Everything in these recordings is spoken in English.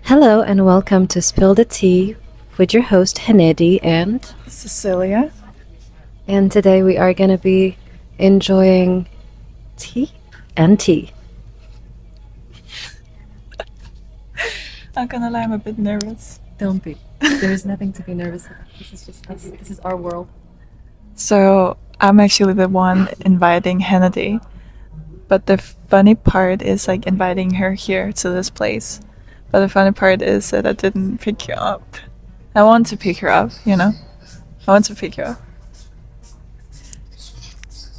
Hello and welcome to Spill the Tea with your host Hennedy Cecilia. and today we are gonna be enjoying tea and tea. Not gonna lie, I'm a bit nervous. Don't be. There's nothing to be nervous about. This is just us. This is our world. So I'm actually the one inviting Hennedy, but the funny part is like inviting her here to this place. But the funny part is that I didn't pick you up. I want to pick her up, you know? I want to pick you up.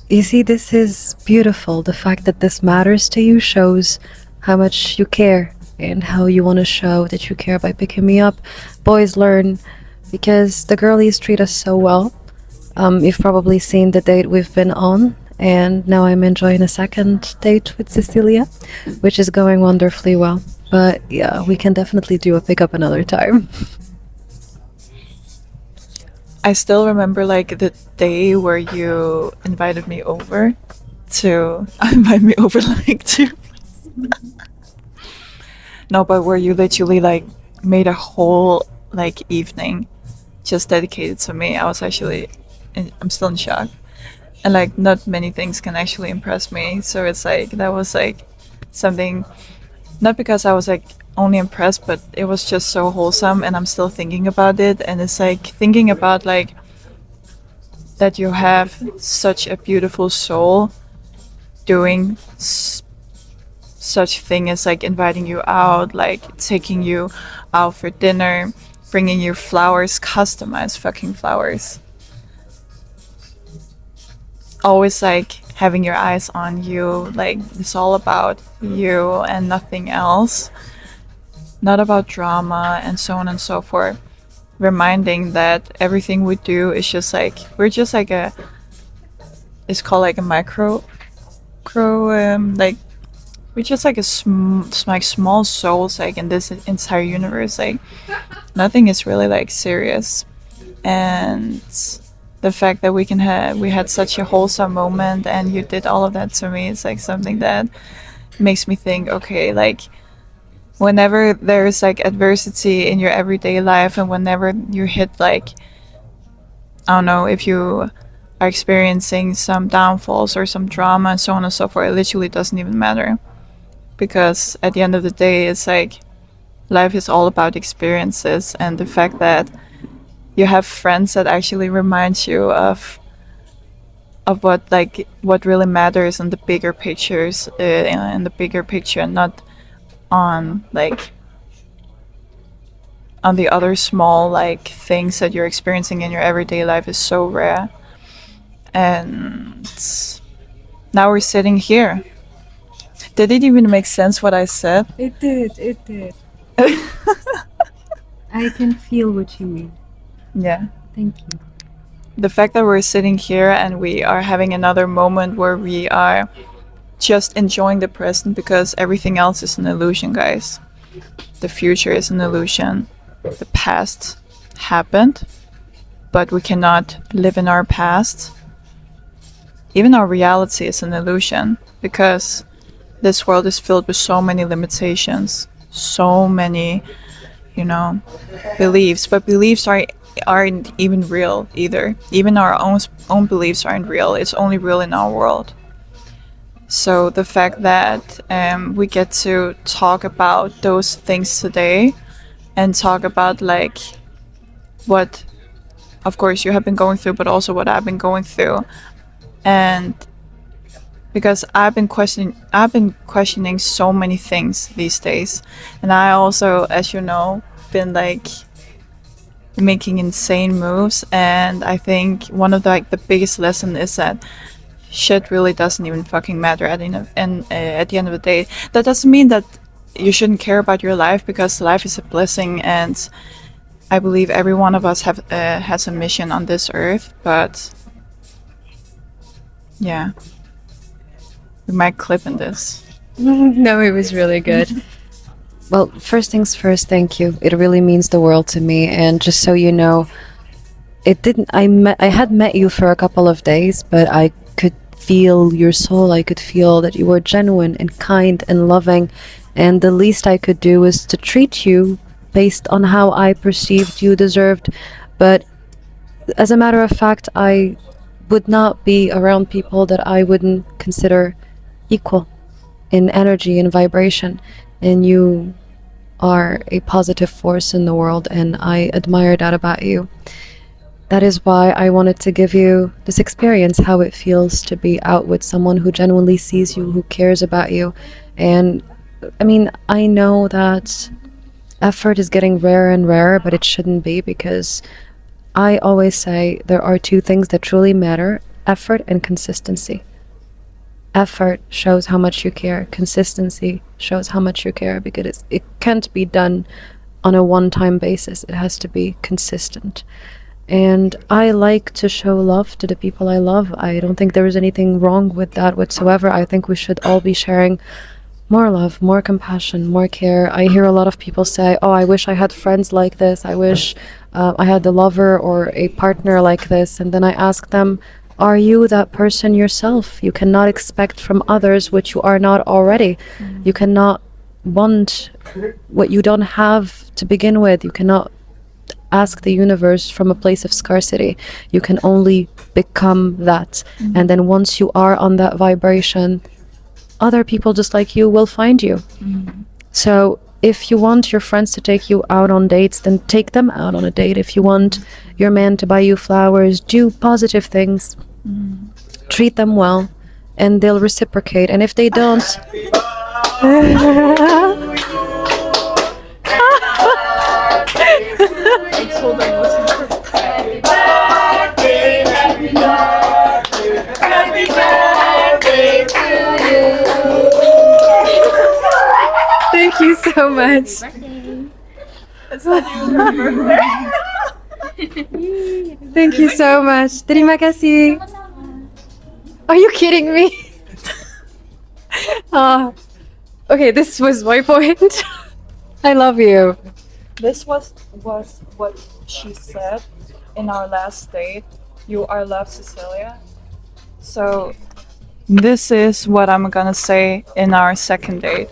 You see, this is beautiful. The fact that this matters to you shows how much you care and how you want to show that you care by picking me up. Boys learn because the girlies treat us so well. You've probably seen the date we've been on, and now I'm enjoying a second date with Cecilia, which is going wonderfully well. But yeah, we can definitely do a pickup another time. I still remember like the day where you invited me over to invite me over like to no, but where you literally like made a whole like evening just dedicated to me. I was actually I'm still in shock. And like not many things can actually impress me. So it's like that was like something not because I was like only impressed, but it was just so wholesome and I'm still thinking about it and it's like thinking about like that you have such a beautiful soul doing such thing as like inviting you out, like taking you out for dinner, bringing you flowers, customized fucking flowers. Always like having your eyes on you, like it's all about you and nothing else. Not about drama and so on and so forth. Reminding that everything we do is just like we're just like a it's called like a like we're just like like small souls like in this entire universe, like nothing is really like serious. And the fact that we had such a wholesome moment and you did all of that to me is like something that makes me think, okay, like whenever there's like adversity in your everyday life and whenever you hit like I don't know, if you are experiencing some downfalls or some drama and so on and so forth, it literally doesn't even matter. Because at the end of the day, it's like life is all about experiences and the fact that you have friends that actually remind you of what really matters in the bigger pictures, in the bigger picture, and not on like on the other small like things that you're experiencing in your everyday life is so rare. And now we're sitting here. Did it even make sense what I said? It did, it did. I can feel what you mean. Yeah. Thank you. The fact that we're sitting here and we are having another moment where we are just enjoying the present because everything else is an illusion, guys. The future is an illusion. The past happened, but we cannot live in our past. Even our reality is an illusion because this world is filled with so many limitations, so many, you know, beliefs. But beliefs aren't even real either. Even our own beliefs aren't real. It's only real in our world. So the fact that we get to talk about those things today and talk about like what, of course, you have been going through, but also what I've been going through, and because I've been questioning so many things these days, and I also, as you know, been like making insane moves, and I think one of the biggest lesson is that shit really doesn't even fucking matter at the end of the day. That doesn't mean that you shouldn't care about your life because life is a blessing, and I believe every one of us has a mission on this earth. But yeah, we might clip in this. No, it was really good. Well, first things first, thank you. It really means the world to me. And just so you know, it didn't. I had met you for a couple of days, but I could feel your soul. I could feel that you were genuine and kind and loving, and the least I could do is to treat you based on how I perceived you deserved. But as a matter of fact, I would not be around people that I wouldn't consider equal in energy and vibration. And you are a positive force in the world, and I admire that about you. That is why I wanted to give you this experience, how it feels to be out with someone who genuinely sees you, who cares about you. And I mean, I know that effort is getting rarer and rarer, but it shouldn't be, because I always say there are two things that truly matter: effort and consistency. Effort shows how much you care, consistency shows how much you care, because it can't be done on a one time basis, it has to be consistent. And I like to show love to the people I love. I don't think there is anything wrong with that whatsoever. I think we should all be sharing more love, more compassion, more care. I hear a lot of people say, "Oh, I wish I had friends like this. I wish I had a lover or a partner like this." And then I ask them, are you that person yourself? You cannot expect from others what you are not already. You cannot want what you don't have to begin with. You cannot ask the universe from a place of scarcity. You can only become that. And then once you are on that vibration, other people just like you will find you. So if you want your friends to take you out on dates, then take them out on a date. If you want your man to buy you flowers, do positive things. Treat them well, and they'll reciprocate. And if they don't, thank you so much. Thank you so much. Terima kasih. Are you kidding me? Okay, this was my point. I love you. This was what she said in our last date. You are loved, Cecilia. So this is what I'm gonna say in our second date.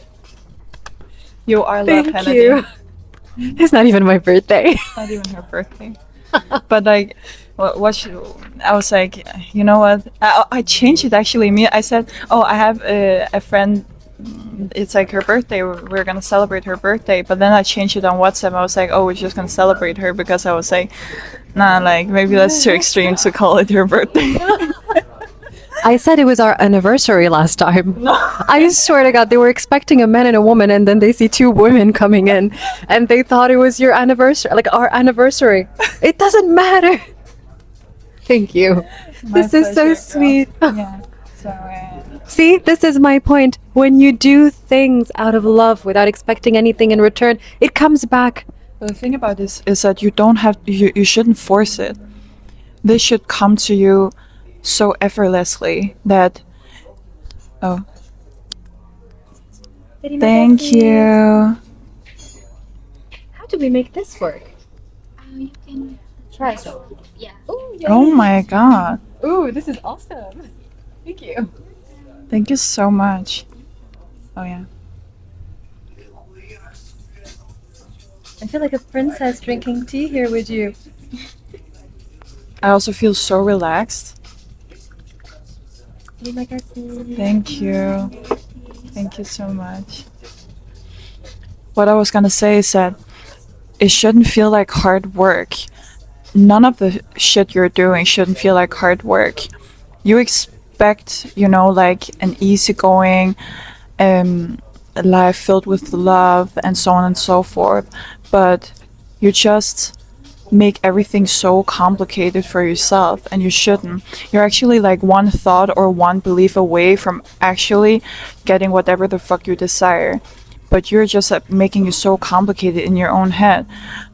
You are loved, Thank Kennedy. you. It's not even my birthday. Not even her birthday. But like, I was like, you know what? I changed it actually. I said, oh, I have a friend. It's like her birthday. We're gonna celebrate her birthday. But then I changed it on WhatsApp. I was like, oh, we're just gonna celebrate her, because I was like, nah, like maybe that's too extreme to call it her birthday. I said it was our anniversary last time. No. I swear to God, they were expecting a man and a woman, and then they see two women coming in, and they thought it was your anniversary, like our anniversary. It doesn't matter. Thank you. This is so pleasure, girl. sweet. Yeah. So. See, this is my point. When you do things out of love without expecting anything in return, it comes back. The thing about this is that you don't have you shouldn't force it. This should come to you so effortlessly that thank you. How do we make this work? You can Try. yeah. Oh my god. Ooh, this is awesome. Thank you. Thank you so much. Oh yeah. I feel like a princess drinking tea here with you. I also feel so relaxed. Terima kasih. Thank you. Thank you so much. What I was gonna say is that it shouldn't feel like hard work. None of the shit you're doing shouldn't feel like hard work. You expect, like an easygoing life filled with love and so on and so forth, but you just make everything so complicated for yourself, and you shouldn't. You're actually like one thought or one belief away from actually getting whatever the fuck you desire, but you're just making it so complicated in your own head.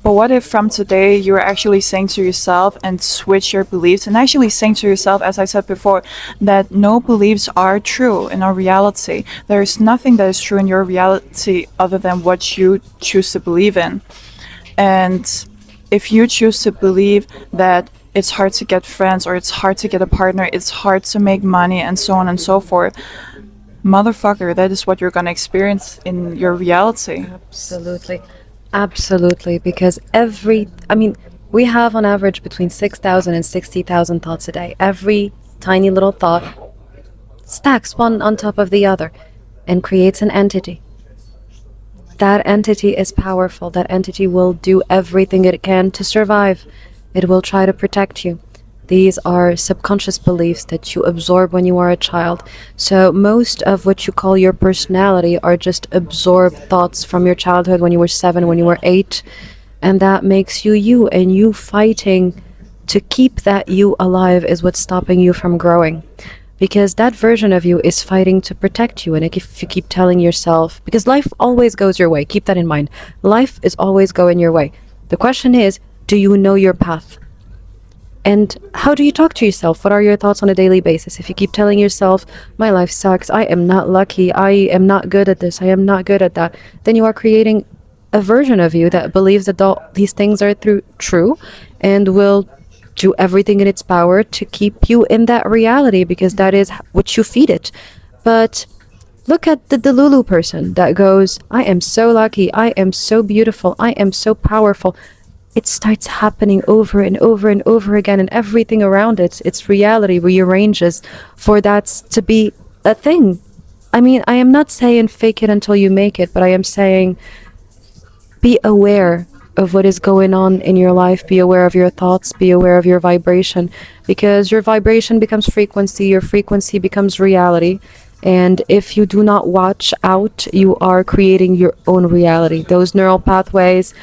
But what if from today you're actually saying to yourself and switch your beliefs and actually saying to yourself, as I said before, that no beliefs are true in our reality. There is nothing that is true in your reality other than what you choose to believe in. And if you choose to believe that it's hard to get friends, or it's hard to get a partner, it's hard to make money, and so on and so forth, motherfucker, that is what you're gonna experience in your reality. Absolutely. Absolutely. Because I mean, we have on average between 6,000 and 60,000 thoughts a day. Every tiny little thought stacks one on top of the other and creates an entity. That entity is powerful. That entity will do everything it can to survive. It will try to protect you. These are subconscious beliefs that you absorb when you are a child. So, most of what you call your personality are just absorbed thoughts from your childhood when you were 7, when you were 8. And that makes you you. And you fighting to keep that you alive is what's stopping you from growing. Because that version of you is fighting to protect you. And if you keep telling yourself, because life always goes your way, keep that in mind. Life is always going your way. The question is, do you know your path? And how do you talk to yourself? What are your thoughts on a daily basis? If you keep telling yourself, my life sucks, I am not lucky, I am not good at this, I am not good at that, then you are creating a version of you that believes that these things are true and will do everything in its power to keep you in that reality because that is what you feed it. But look at the Delulu person that goes, I am so lucky, I am so beautiful, I am so powerful. It starts happening over and over and over again, and everything around it, its reality rearranges for that to be a thing. I mean, I am not saying fake it until you make it, but I am saying be aware of what is going on in your life. Be aware of your thoughts, be aware of your vibration, because your vibration becomes frequency, your frequency becomes reality. And if you do not watch out, you are creating your own reality. Those neural pathways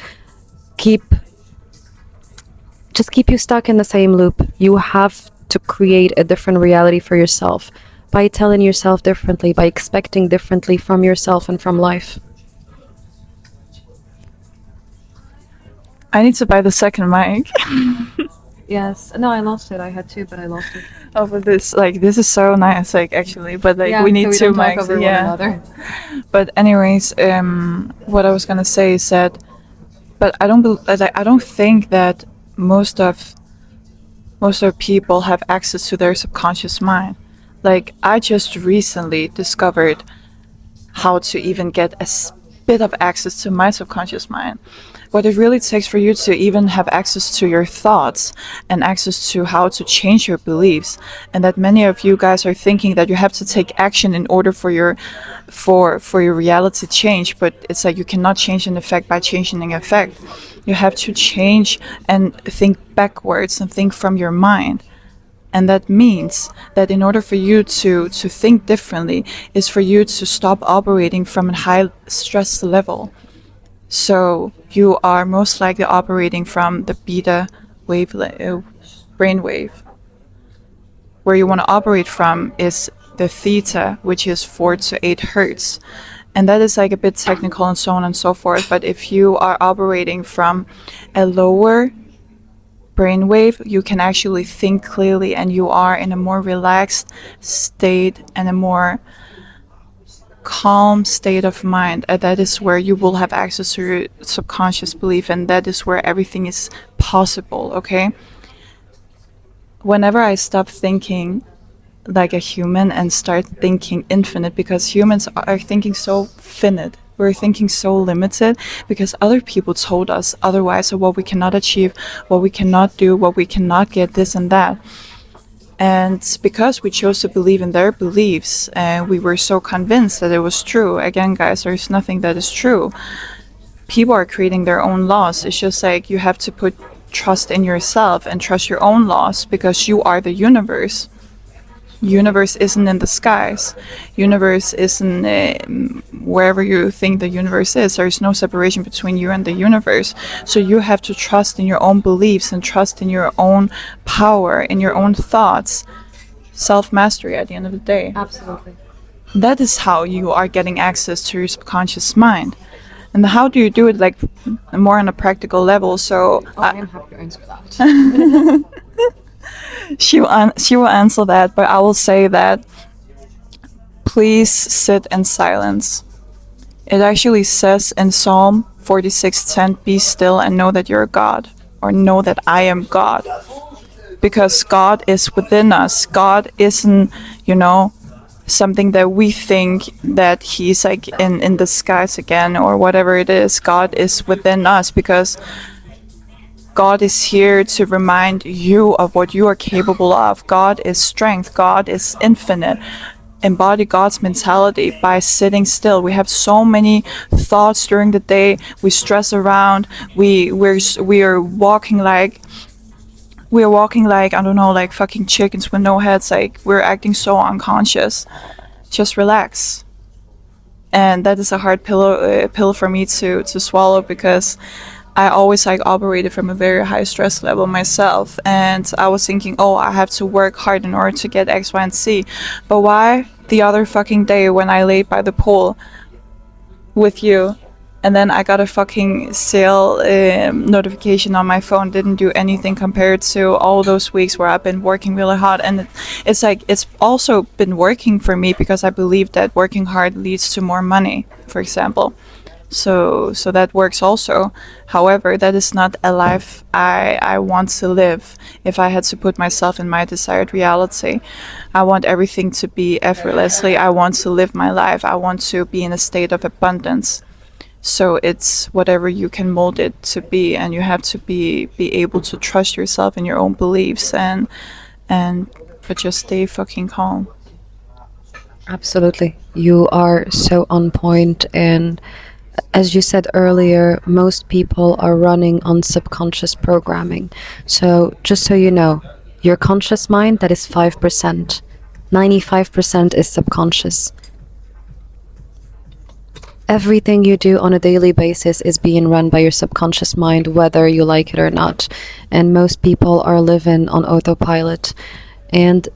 just keep you stuck in the same loop. You have to create a different reality for yourself by telling yourself differently, by expecting differently from yourself and from life. I need to buy the second mic. Yes. No, I lost it. I had two, but I lost it. Oh, but this is so nice, like, actually, but like we need two mics. Yeah. But anyways, what I was gonna say is that, but I don't think that most of people have access to their subconscious mind. Like, I just recently discovered how to even get a bit of access to my subconscious mind. What it really takes for you to even have access to your thoughts and access to how to change your beliefs, and that many of you guys are thinking that you have to take action in order for your reality to change, but it's like you cannot change an effect by changing an effect. You have to change and think backwards and think from your mind. And that means that in order for you to think differently is for you to stop operating from a high stress level. So you are most likely operating from the beta brainwave. Where you want to operate from is the theta, which is 4 to 8 hertz. And that is like a bit technical and so on and so forth. But if you are operating from a lower brainwave, you can actually think clearly, and you are in a more relaxed state and a more calm state of mind. And that is where you will have access to your subconscious belief, and that is where everything is possible. Okay, whenever I stop thinking like a human and start thinking infinite, because humans are thinking so finite, we're thinking so limited because other people told us otherwise of what we cannot achieve, what we cannot do, what we cannot get, this and that. And because we chose to believe in their beliefs, and we were so convinced that it was true. Again, guys, there's nothing that is true. People are creating their own laws. It's just like you have to put trust in yourself and trust your own laws, because you are the universe. Universe isn't in the skies. Universe isn't wherever you think the universe is. There's no separation between you and the universe. So you have to trust in your own beliefs and trust in your own power, in your own thoughts. Self-mastery at the end of the day. Absolutely. That is how you are getting access to your subconscious mind. And how do you do it, like, more on a practical level? So I am happy to answer that. she will answer that, but I will say that please sit in silence. It actually says in Psalm 46:10, be still and know that you're God, or know that I am God. Because God is within us. God isn't, something that we think that he's like in disguise again or whatever it is. God is within us, because God is here to remind you of what you are capable of. God is strength. God is infinite. Embody God's mentality by sitting still. We have so many thoughts during the day. We stress around. We are walking like I don't know, like fucking chickens with no heads. Like, we're acting so unconscious. Just relax. And that is a hard pill for me to swallow, because I always like operated from a very high stress level myself, and I was thinking, oh, I have to work hard in order to get X, Y, and Z. But why the other fucking day when I laid by the pool with you, and then I got a fucking sale notification on my phone, didn't do anything compared to all those weeks where I've been working really hard. And it's like, it's also been working for me because I believe that working hard leads to more money, for example. So that works also. However, that is not a life I want to live. If I had to put myself in my desired reality, I want everything to be effortlessly. I want to live my life. I want to be in a state of abundance. So it's whatever you can mold it to be, and you have to be able to trust yourself in your own beliefs, but just stay fucking calm. Absolutely. You are so on point, and as you said earlier, most people are running on subconscious programming. So just so you know, your conscious mind, that is 5%. 95% is subconscious. Everything you do on a daily basis is being run by your subconscious mind, whether you like it or not. And most people are living on autopilot. And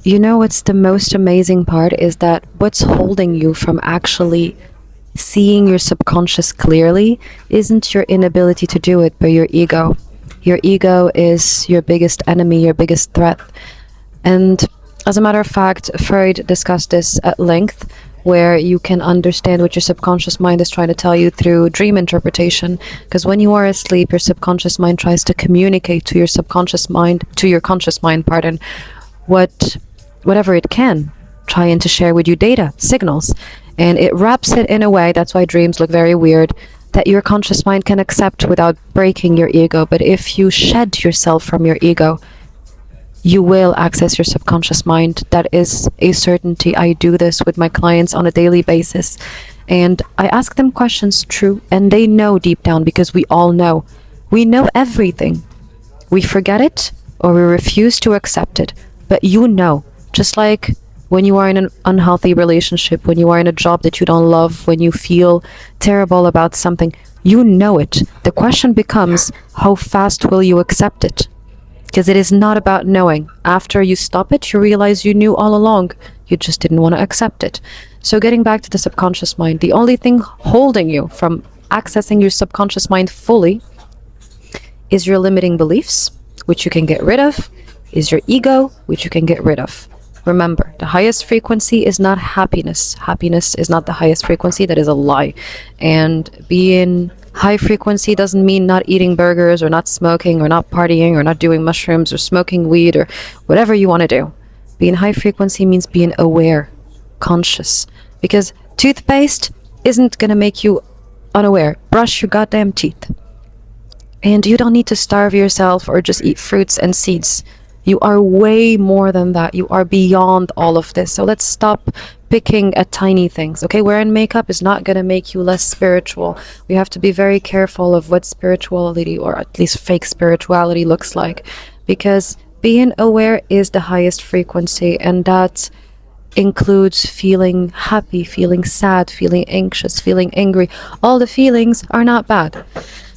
you know what's the most amazing part is that what's holding you from actually seeing your subconscious clearly isn't your inability to do it, but your ego. Your ego is your biggest enemy, your biggest threat. And as a matter of fact, Freud discussed this at length, where you can understand what your subconscious mind is trying to tell you through dream interpretation. Because when you are asleep, your subconscious mind tries to communicate to your conscious mind, whatever it can, trying to share with you data, signals. And it wraps it in a way, that's why dreams look very weird, that your conscious mind can accept without breaking your ego. But if you shed yourself from your ego, you will access your subconscious mind. That is a certainty. I do this with my clients on a daily basis. And I ask them questions, true, and they know deep down, because we all know. We know everything. We forget it or we refuse to accept it. But you know, just like when you are in an unhealthy relationship, when you are in a job that you don't love, when you feel terrible about something, you know it. The question becomes, how fast will you accept it? Because it is not about knowing. After you stop it, you realize you knew all along. You just didn't want to accept it. So getting back to the subconscious mind, the only thing holding you from accessing your subconscious mind fully is your limiting beliefs, which you can get rid of, is your ego, which you can get rid of. Remember, the highest frequency is not happiness. Happiness is not the highest frequency. That is a lie. And being high frequency doesn't mean not eating burgers or not smoking or not partying or not doing mushrooms or smoking weed or whatever you want to do. Being high frequency means being aware, conscious. Because toothpaste isn't going to make you unaware. Brush your goddamn teeth. And you don't need to starve yourself or just eat fruits and seeds. You are way more than that. You are beyond all of this. So let's stop picking at tiny things, okay? Wearing makeup is not going to make you less spiritual. We have to be very careful of what spirituality, or at least fake spirituality, looks like. Because being aware is the highest frequency, and that includes feeling happy, feeling sad, feeling anxious, feeling angry. All the feelings are not bad.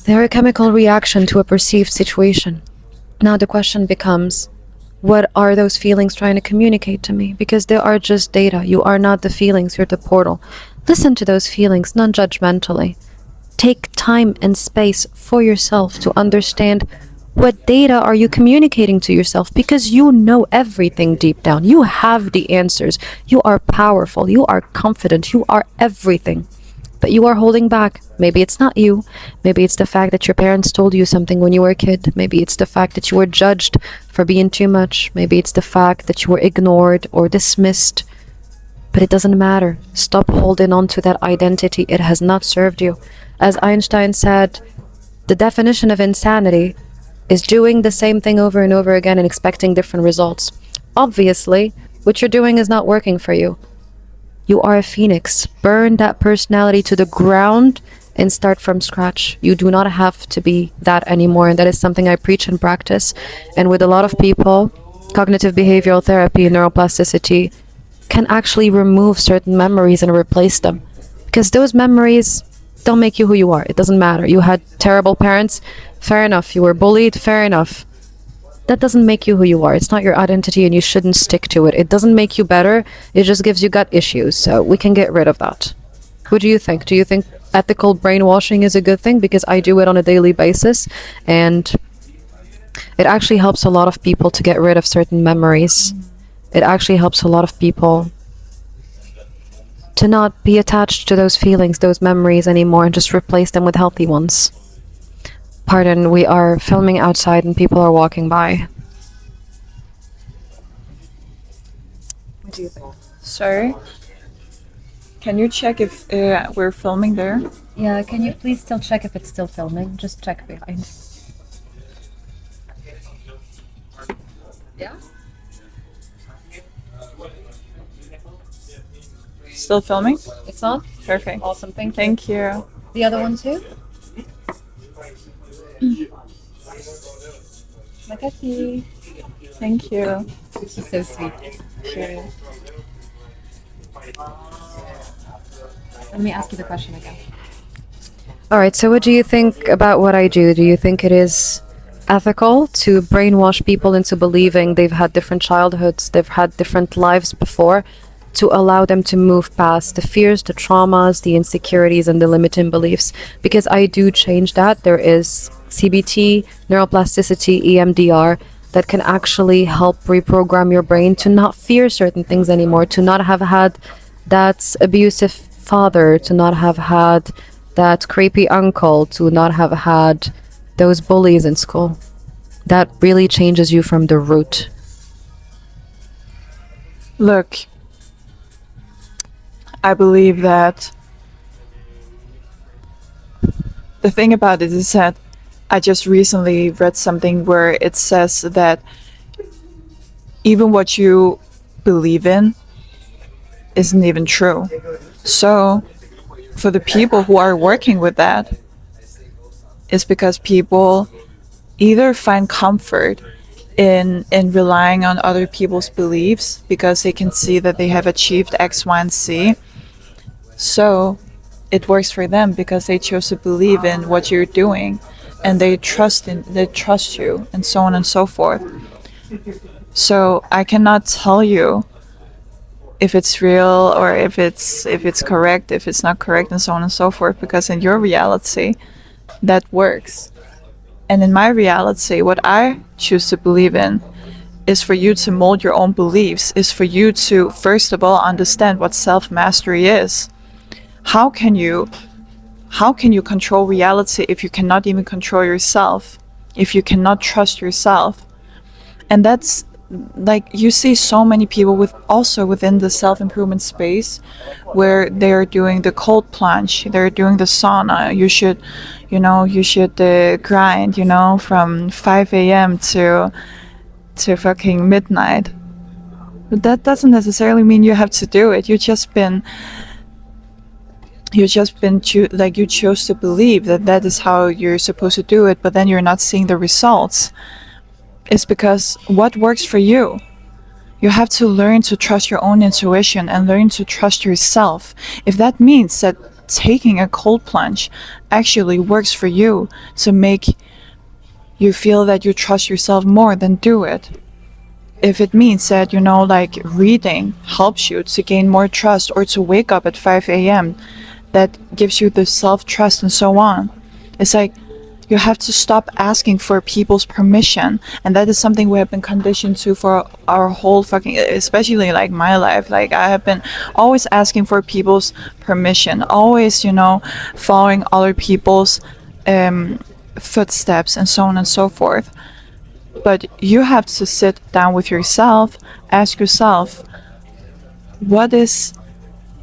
They're a chemical reaction to a perceived situation. Now the question becomes, what are those feelings trying to communicate to me? Because they are just data. You are not the feelings, you're the portal. Listen to those feelings non-judgmentally. Take time and space for yourself to understand what data are you communicating to yourself, because you know everything deep down. You have the answers. You are powerful. You are confident. You are everything. But you are holding back. Maybe it's not you. Maybe it's the fact that your parents told you something when you were a kid. Maybe it's the fact that you were judged for being too much. Maybe it's the fact that you were ignored or dismissed. But it doesn't matter. Stop holding on to that identity. It has not served you. As Einstein said, the definition of insanity is doing the same thing over and over again and expecting different results. Obviously, what you're doing is not working for you. You are a phoenix. Burn that personality to the ground and start from scratch. You do not have to be that anymore. And that is something I preach and practice. And with a lot of people, cognitive behavioral therapy and neuroplasticity can actually remove certain memories and replace them. Because those memories don't make you who you are. It doesn't matter. You had terrible parents, fair enough. You were bullied, fair enough. That doesn't make you who you are. It's not your identity and you shouldn't stick to it. It doesn't make you better. It just gives you gut issues. So we can get rid of that. What do you think? Do you think ethical brainwashing is a good thing? Because I do it on a daily basis and it actually helps a lot of people to get rid of certain memories. It actually helps a lot of people to not be attached to those feelings, those memories anymore, and just replace them with healthy ones. Pardon, we are filming outside and people are walking by. What do you think? Sorry. Can you check if we're filming there? Yeah, can you please still check if it's still filming? Just check behind. Yeah? Still filming? It's on? Perfect. Awesome, thank you. Thank you. The other one too? Makasi. Thank you. She's so sweet. Okay. Let me ask you the question again. Alright, so what do you think about what I do? Do you think it is ethical to brainwash people into believing they've had different childhoods, they've had different lives before, to allow them to move past the fears, the traumas, the insecurities, and the limiting beliefs? Because I do change that. There is CBT, neuroplasticity, EMDR, that can actually help reprogram your brain to not fear certain things anymore, to not have had that abusive father, to not have had that creepy uncle, to not have had those bullies in school. That really changes you from the root. Look, I believe that the thing about it is that I just recently read something where it says that even what you believe in isn't even true. So, for the people who are working with that, it's because people either find comfort in relying on other people's beliefs because they can see that they have achieved X, Y, and Z. So it works for them because they chose to believe in what you're doing and they trust you, and so on and so forth. So I cannot tell you if it's real or if it's correct, if it's not correct, and so on and so forth, because in your reality that works. And in my reality, what I choose to believe in is for you to mold your own beliefs, is for you to, first of all, understand what self-mastery is. How can you control reality if you cannot even control yourself, if you cannot trust yourself? And that's like, you see so many people within the self-improvement space where they're doing the cold plunge, they're doing the sauna. You should grind, from 5 a.m. to fucking midnight. But that doesn't necessarily mean you have to do it. You chose to believe that is how you're supposed to do it, but then you're not seeing the results. It's because what works for you. You have to learn to trust your own intuition and learn to trust yourself. If that means that taking a cold plunge actually works for you to make you feel that you trust yourself more, then do it. If it means that, reading helps you to gain more trust or to wake up at 5 a.m., that gives you the self-trust and so on. It's like, you have to stop asking for people's permission, and that is something we have been conditioned to for our whole especially like my life. Like, I have been always asking for people's permission, always, following other people's footsteps and so on and so forth. But you have to sit down with yourself, ask yourself, what is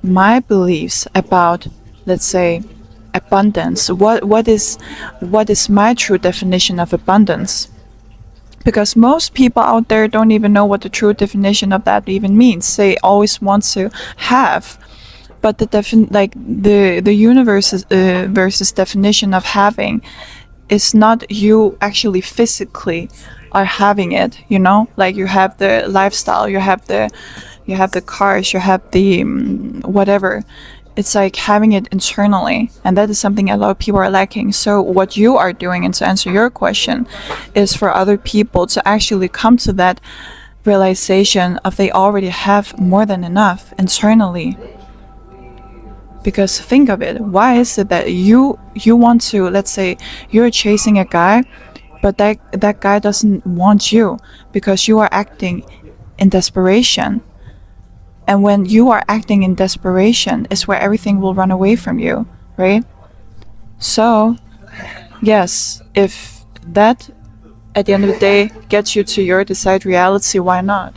my beliefs about, let's say, abundance. What is my true definition of abundance? Because most people out there don't even know what the true definition of that even means. They always want to have, but the universe's versus definition of having is not you actually physically are having it. You know, like you have the lifestyle, you have the cars, you have the whatever. It's like having it internally, and that is something a lot of people are lacking. So what you are doing, and to answer your question, is for other people to actually come to that realization of they already have more than enough internally. Because think of it, why is it that you want to, let's say you're chasing a guy, but that guy doesn't want you because you are acting in desperation. And when you are acting in desperation is where everything will run away from you, right? So, yes, if that at the end of the day gets you to your desired reality, why not?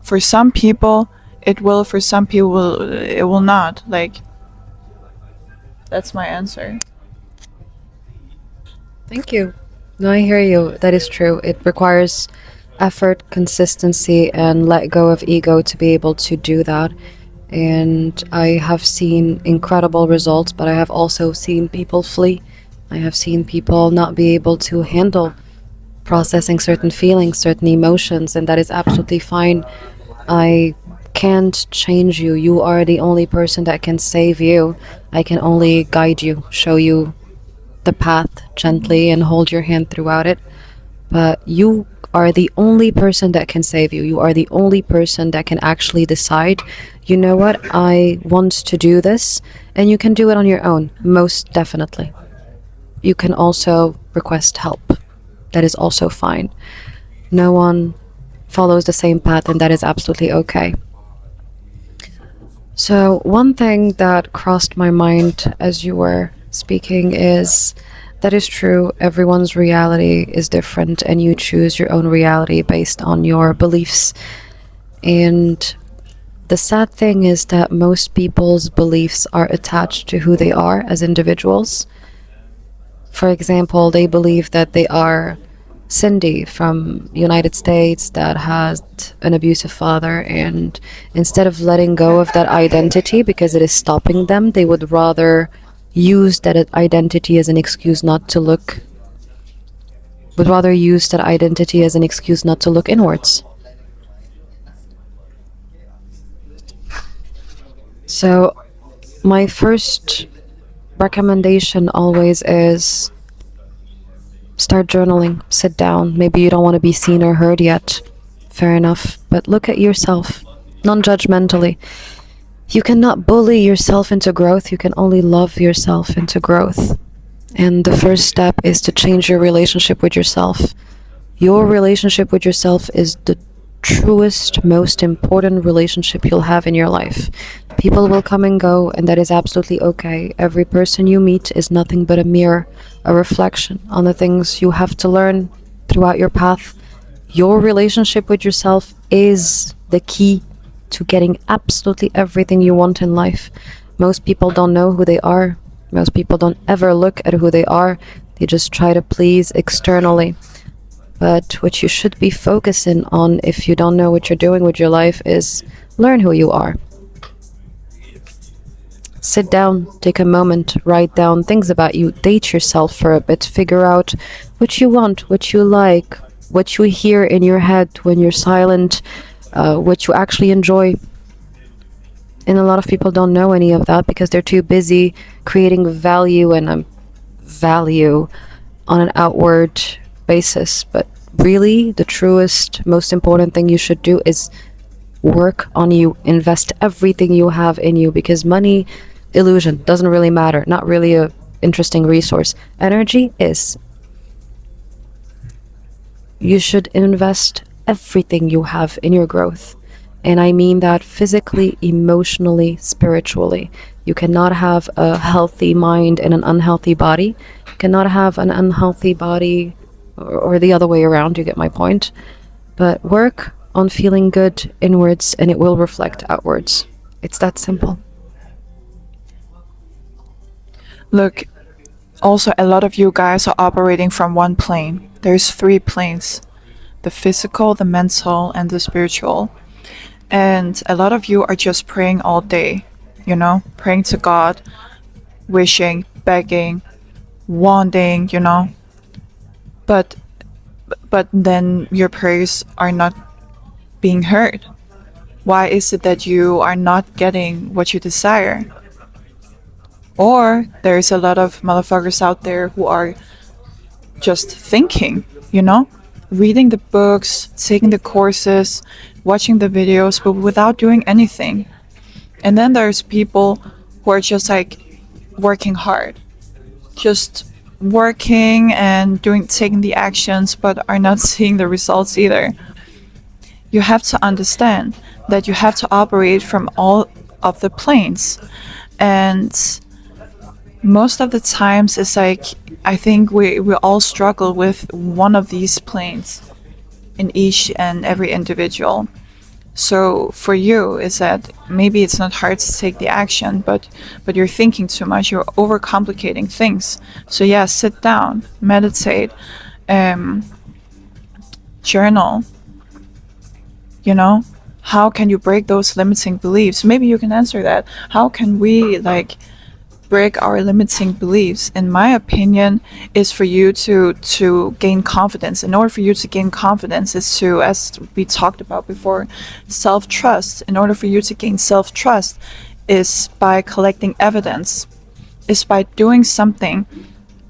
For some people, it will. For some people, it will not. Like, that's my answer. Thank you. No, I hear you. That is true. It requires effort, consistency, and let go of ego to be able to do that. And I have seen incredible results, but I have also seen people flee. I have seen people not be able to handle processing certain feelings, certain emotions, and that is absolutely fine. I can't change you. You are the only person that can save you. I can only guide you, show you the path gently, and hold your hand throughout it. But you are the only person that can save you. You are the only person that can actually decide, you know what, I want to do this, and you can do it on your own, most definitely. You can also request help. That is also fine. No one follows the same path, and that is absolutely okay. So, one thing that crossed my mind as you were speaking is that is true. Everyone's reality is different, and you choose your own reality based on your beliefs. And the sad thing is that most people's beliefs are attached to who they are as individuals. For example, they believe that they are Cindy from United States that has an abusive father, and instead of letting go of that identity because it is stopping them, they would rather use that identity as an excuse not to look inwards. So my first recommendation always is start journaling, sit down. Maybe you don't want to be seen or heard yet. Fair enough. But look at yourself, non-judgmentally. You cannot bully yourself into growth. You can only love yourself into growth. And the first step is to change your relationship with yourself. Your relationship with yourself is the truest, most important relationship you'll have in your life. People will come and go, and that is absolutely okay. Every person you meet is nothing but a mirror, a reflection on the things you have to learn throughout your path. Your relationship with yourself is the key to getting absolutely everything you want in life. Most people don't know who they are. Most people don't ever look at who they are. They just try to please externally. But what you should be focusing on, if you don't know what you're doing with your life, is learn who you are. Sit down, take a moment, write down things about you, date yourself for a bit, figure out what you want, what you like, what you hear in your head when you're silent, what you actually enjoy. And a lot of people don't know any of that because they're too busy creating value and value on an outward basis. But really, the truest, most important thing you should do is work on you, invest everything you have in you, because money, illusion, doesn't really matter, not really a interesting resource. Energy is. You should invest everything you have in your growth. And I mean that physically, emotionally, spiritually. You cannot have a healthy mind and an unhealthy body. You cannot have an unhealthy body or the other way around, you get my point. But work on feeling good inwards and it will reflect outwards. It's that simple. Look, also a lot of you guys are operating from one plane. There's 3 planes: the physical, the mental, and the spiritual. And a lot of you are just praying all day, you know, praying to God, wishing, begging, wanting, you know. But then your prayers are not being heard. Why is it that you are not getting what you desire? Or there's a lot of motherfuckers out there who are just thinking, you know, reading the books, taking the courses, watching the videos, but without doing anything. And then there's people who are just like working hard, just working and taking the actions, but are not seeing the results either. You have to understand that you have to operate from all of the planes. And most of the times it's like, I think we all struggle with one of these planes in each and every individual. So for you is that maybe it's not hard to take the action, but you're thinking too much, you're overcomplicating things. So yeah, sit down, meditate, journal. You know, how can you break those limiting beliefs? Maybe you can answer that. How can we like break our limiting beliefs? In my opinion, is for you to gain confidence. In order for you to gain confidence is to, as we talked about before, self-trust. In order for you to gain self-trust is by collecting evidence, is by doing something,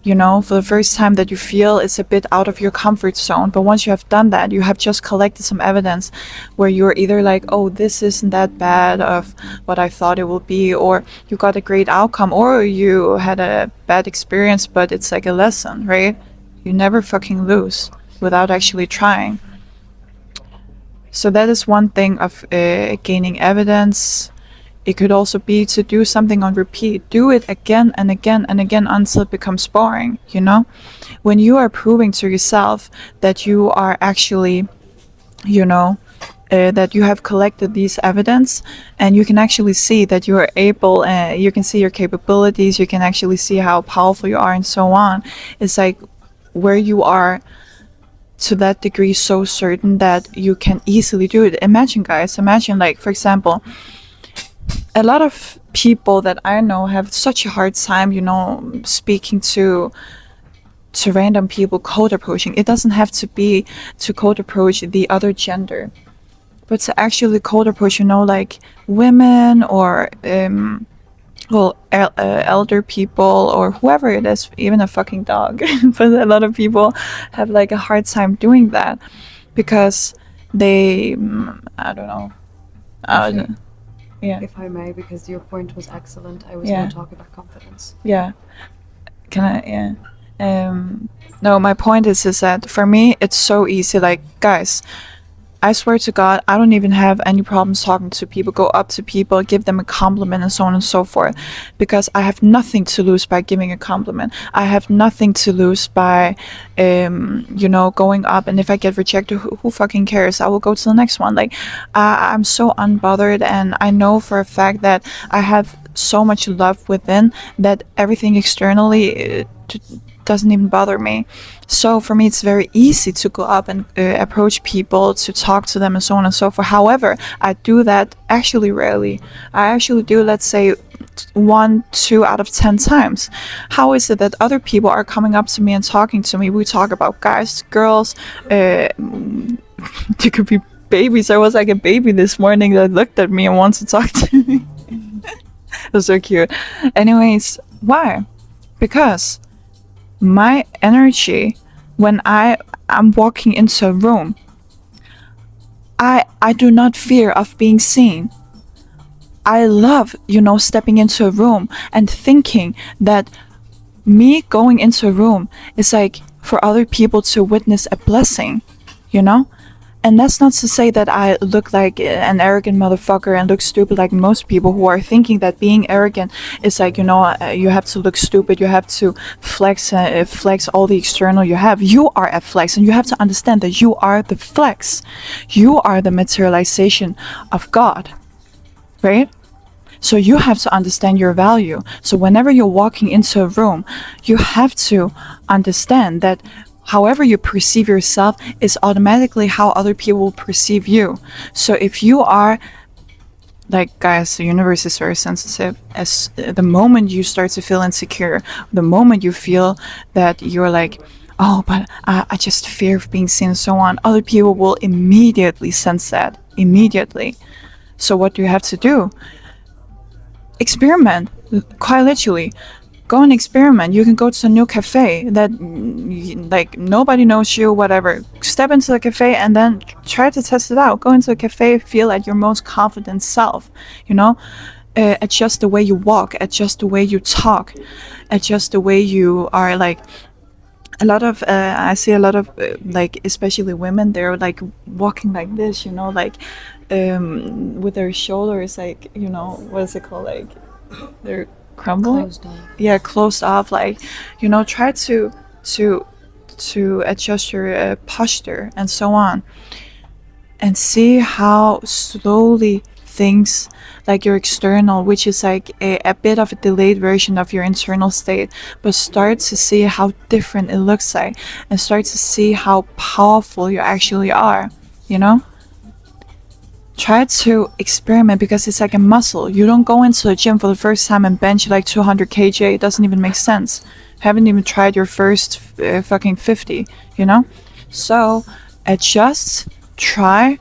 you know, for the first time that you feel it's a bit out of your comfort zone. But once you have done that, you have just collected some evidence where you're either like, oh, this isn't that bad of what I thought it would be, or you got a great outcome, or you had a bad experience, but it's like a lesson, right? You never fucking lose without actually trying. So that is one thing of gaining evidence. It could also be to do something on repeat. Do it again and again and again until it becomes boring, you know? When you are proving to yourself that you are actually, you know, that you have collected these evidence and you can actually see that you are able, you can see your capabilities, you can actually see how powerful you are and so on. It's like where you are to that degree so certain that you can easily do it. Imagine, guys, like, for example, a lot of people that I know have such a hard time, you know, speaking to random people, cold approaching. It doesn't have to be to cold approach the other gender, but to actually cold approach, you know, like women or elder people or whoever it is, even a fucking dog. But a lot of people have like a hard time doing that because they, I don't know. Yeah. If I may, because your point was excellent, I was Yeah. going to talk about confidence. Yeah. Can I? Yeah. No, my point is that for me, it's so easy. Like, guys, I swear to God, I don't even have any problems talking to people, go up to people, give them a compliment and so on and so forth, because I have nothing to lose by giving a compliment. I have nothing to lose by, you know, going up, and if I get rejected, who fucking cares? I will go to the next one. Like, I'm so unbothered, and I know for a fact that I have so much love within that everything externally doesn't even bother me. So for me, it's very easy to go up and approach people, to talk to them and so on and so forth. However, I do that actually rarely. I actually do, let's say, 1, 2 out of 10 times. How is it that other people are coming up to me and talking to me? We talk about guys, girls, there could be babies. I was like a baby this morning that looked at me and wanted to talk to me. It was so cute. Anyways, why? Because my energy when I'm walking into a room, I do not fear of being seen. I love, you know, stepping into a room and thinking that me going into a room is like for other people to witness a blessing, you know? And that's not to say that I look like an arrogant motherfucker and look stupid like most people who are thinking that being arrogant is like, you know, you have to look stupid, you have to flex all the external you have. You are a flex, and you have to understand that you are the flex. You are the materialization of God, right? So you have to understand your value. So whenever you're walking into a room, you have to understand that however you perceive yourself is automatically how other people will perceive you. So if you are like, guys, the universe is very sensitive. As the moment you start to feel insecure, the moment you feel that you're like, oh, but I just fear of being seen and so on, other people will immediately sense that. Immediately. So what do you have to do? Experiment, quite literally. Go and experiment. You can go to a new cafe that like nobody knows you, whatever. Step into the cafe and then try to test it out. Go into a cafe, feel like your most confident self, you know? Adjust the way you walk, adjust the way you talk, adjust the way you are. Like a lot of I see a lot of like especially women, they're like walking like this, you know, like with their shoulders, like, you know, what is it called, like they're crumbling, Closed off. yeah, closed off, like, you know, try to adjust your posture and so on, and see how slowly things like your external, which is like a bit of a delayed version of your internal state, but start to see how different it looks like, and start to see how powerful you actually are, you know? Try to experiment, because it's like a muscle. You don't go into the gym for the first time and bench like 200 kg. It doesn't even make sense. Haven't even tried your first fucking 50, you know? So adjust, try,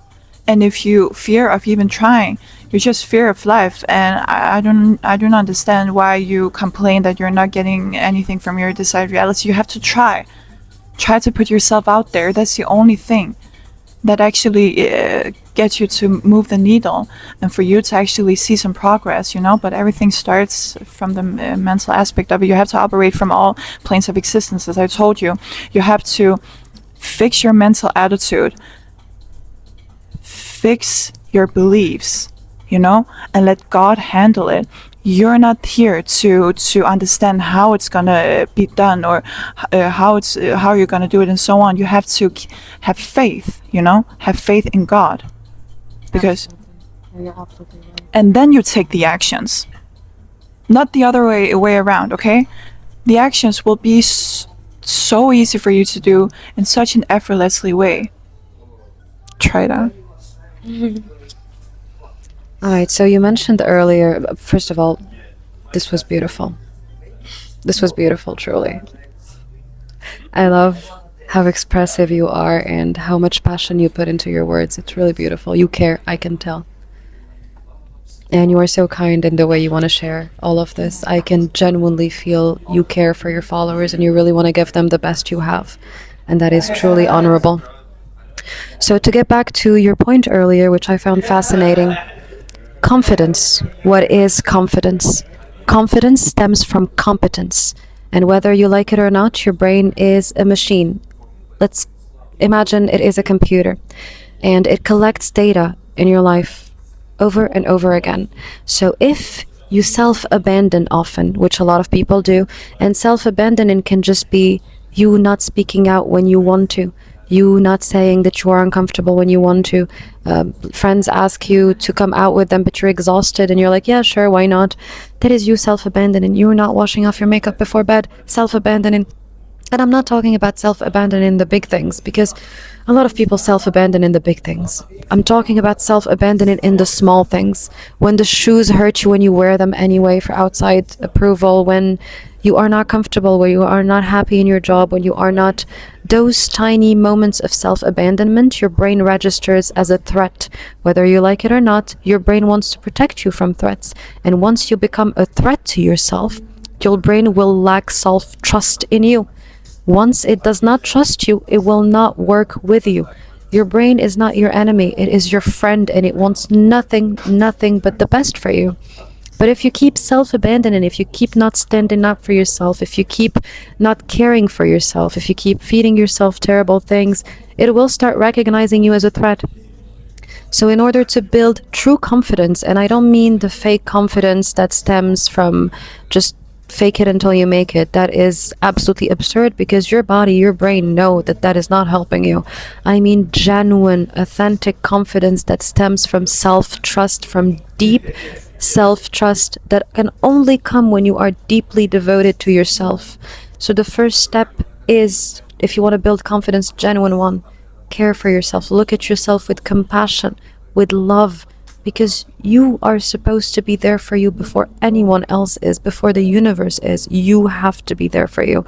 and if you fear of even trying, you just fear of life. And I don't understand why you complain that you're not getting anything from your desired reality. You have to try. Try to put yourself out there. That's the only thing that actually gets you to move the needle and for you to actually see some progress, you know? But everything starts from the mental aspect of it. You have to operate from all planes of existence, as I told you. You have to fix your mental attitude, fix your beliefs, you know, and let God handle it. You're not here to understand how it's gonna be done, or how you're gonna do it and so on. You have to have faith, you know, have faith in God, because You're absolutely right. and then you take the actions, not the other way around. Okay, the actions will be so easy for you to do in such an effortlessly way. Try that. All right, so you mentioned earlier, first of all, this was beautiful. This was beautiful, truly. I love how expressive you are and how much passion you put into your words. It's really beautiful. You care, I can tell. And you are so kind in the way you want to share all of this. I can genuinely feel you care for your followers and you really want to give them the best you have. And that is truly honorable. So, to get back to your point earlier, which I found fascinating, confidence. What is confidence? Confidence stems from competence. And whether you like it or not, your brain is a machine. Let's imagine it is a computer. And it collects data in your life over and over again. So if you self-abandon often, which a lot of people do, and self-abandoning can just be you not speaking out when you want to, you not saying that you are uncomfortable when you want to. Friends ask you to come out with them, but you're exhausted and you're like, yeah, sure, why not? That is you self-abandoning. You're not washing off your makeup before bed, self-abandoning. And I'm not talking about self-abandoning the big things, because a lot of people self-abandon in the big things. I'm talking about self-abandoning in the small things. When the shoes hurt you when you wear them anyway for outside approval, when you are not comfortable, when you are not happy in your job, when you are not, those tiny moments of self-abandonment, your brain registers as a threat. Whether you like it or not, your brain wants to protect you from threats. And once you become a threat to yourself, your brain will lack self-trust in you. Once it does not trust you, it will not work with you. Your brain is not your enemy, it is your friend, and it wants nothing but the best for you. But if you keep self-abandoning, if you keep not standing up for yourself, if you keep not caring for yourself, if you keep feeding yourself terrible things, it will start recognizing you as a threat. So in order to build true confidence, and I don't mean the fake confidence that stems from just fake it until you make it, that is absolutely absurd, because your body, your brain know that that is not helping you. I mean genuine, authentic confidence that stems from self-trust, from deep self trust that can only come when you are deeply devoted to yourself. So, the first step is, if you want to build confidence, genuine one, care for yourself. Look at yourself with compassion, with love, because you are supposed to be there for you before anyone else is, before the universe is. You have to be there for you.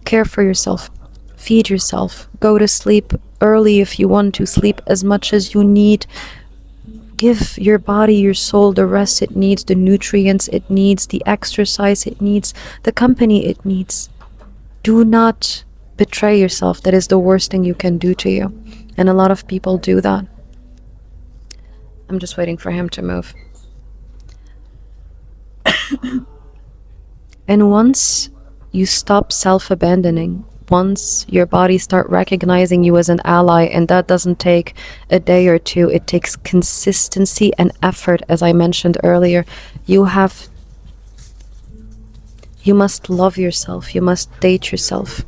Care for yourself. Feed yourself. Go to sleep early if you want to. Sleep as much as you need. Give your body, your soul the rest it needs, the nutrients it needs, the exercise it needs, the company it needs. Do not betray yourself. That is the worst thing you can do to you. And a lot of people do that. I'm just waiting for him to move. And once you stop self-abandoning, once your body start recognizing you as an ally, and that doesn't take a day or two, it takes consistency and effort, as I mentioned earlier. You must love yourself. You must date yourself.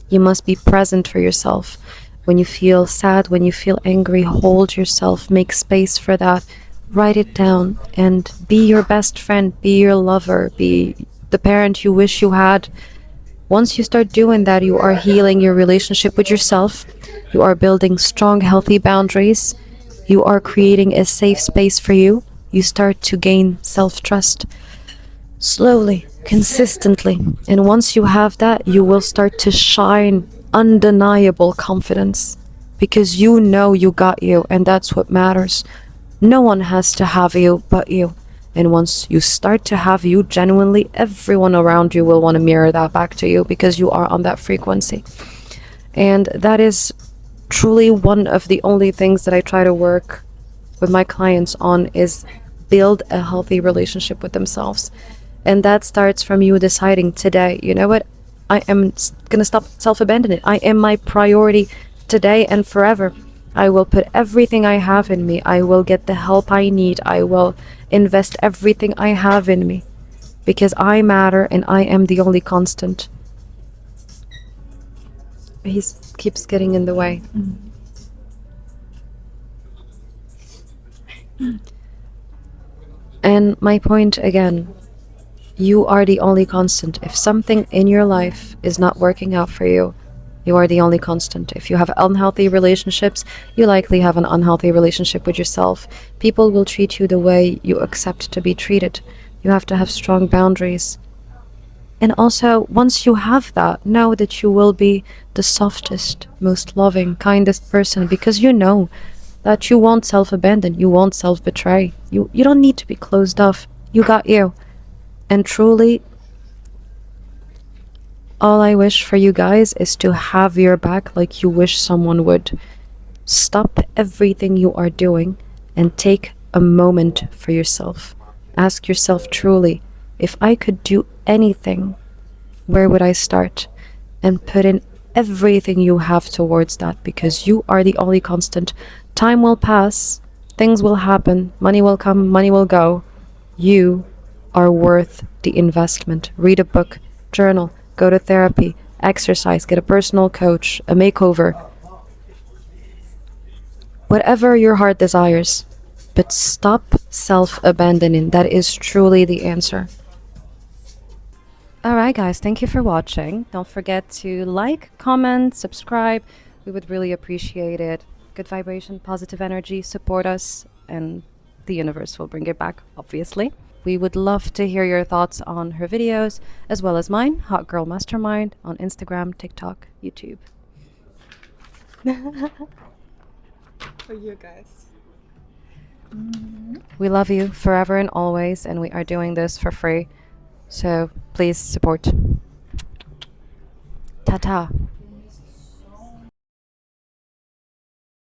You must be present for yourself. When you feel sad, when you feel angry, hold yourself, make space for that. Write it down and be your best friend, be your lover, be the parent you wish you had. Once you start doing that, you are healing your relationship with yourself. You are building strong, healthy boundaries. You are creating a safe space for you. You start to gain self-trust slowly, consistently. And once you have that, you will start to shine undeniable confidence, because you know you got you, and that's what matters. No one has to have you but you. And once you start to have you genuinely, everyone around you will want to mirror that back to you, because you are on that frequency. And that is truly one of the only things that I try to work with my clients on, is build a healthy relationship with themselves. And that starts from you deciding today, you know what, I am going to stop self-abandoning. I am my priority today and forever. I will put everything I have in me. I will get the help I need. I will invest everything I have in me, because I matter and I am the only constant. He keeps getting in the way. And my point again, you are the only constant. If something in your life is not working out for you, you are the only constant. If you have unhealthy relationships, you likely have an unhealthy relationship with yourself. People will treat you the way you accept to be treated. You have to have strong boundaries. And also, once you have that, know that you will be the softest, most loving, kindest person, because you know that you won't self-abandon, you won't self-betray. You don't need to be closed off. You got you. And truly, all I wish for you guys is to have your back like you wish someone would. Stop everything you are doing and take a moment for yourself. Ask yourself truly, if I could do anything, where would I start? And put in everything you have towards that, because you are the only constant. Time will pass, things will happen, money will come, money will go. You are worth the investment. Read a book, journal, go to therapy, exercise, get a personal coach, a makeover. Whatever your heart desires, but stop self-abandoning. That is truly the answer. Alright guys, thank you for watching. Don't forget to like, comment, subscribe. We would really appreciate it. Good vibration, positive energy, support us, and the universe will bring it back, obviously. We would love to hear your thoughts on her videos, as well as mine, Hot Girl Mastermind, on Instagram, TikTok, YouTube. For you guys. We love you forever and always, and we are doing this for free. So please support. Ta-ta.